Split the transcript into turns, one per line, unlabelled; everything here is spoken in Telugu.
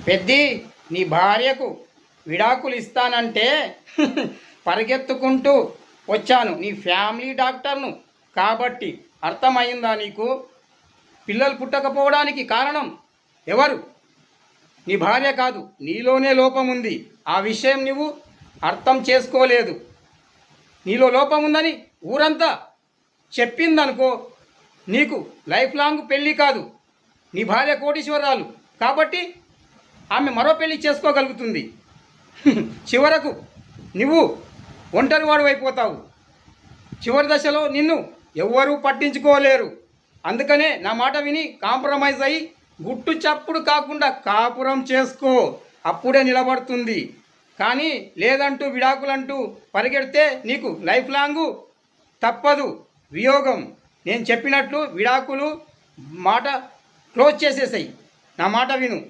పెద్ది నీ భార్యకు విడాకులు ఇస్తానంటే పరిగెత్తుకుంటూ వచ్చాను. నీ ఫ్యామిలీ డాక్టర్ను కాబట్టి. అర్థమైందా నీకు? పిల్లలు పుట్టకపోవడానికి కారణం ఎవరు? నీ భార్య కాదు, నీలోనే లోపం ఉంది. ఆ విషయం నువ్వు అర్థం చేసుకోలేదు. నీలో లోపం ఉందని ఊరంతా చెప్పిందనుకో, నీకు లైఫ్ లాంగ్ పెళ్ళి కాదు. నీ భార్య కోటీశ్వరాలు కాబట్టి ఆమె మరో పెళ్లి చేసుకోగలుగుతుంది. చివరకు నువ్వు ఒంటరివాడు అయిపోతావు. చివరి దశలో నిన్ను ఎవ్వరూ పట్టించుకోలేరు. అందుకనే నా మాట విని కాంప్రమైజ్ అయ్యి గుట్టు చప్పుడు కాకుండా కాపురం చేసుకో. అప్పుడే నిలబడుతుంది. కానీ లేదంటూ విడాకులంటూ పరిగెడితే నీకు లైఫ్ లాంగు తప్పదు వియోగం. నేను చెప్పినట్లు విడాకులు మాట క్లోజ్ చేసేసాయి. నా మాట విను.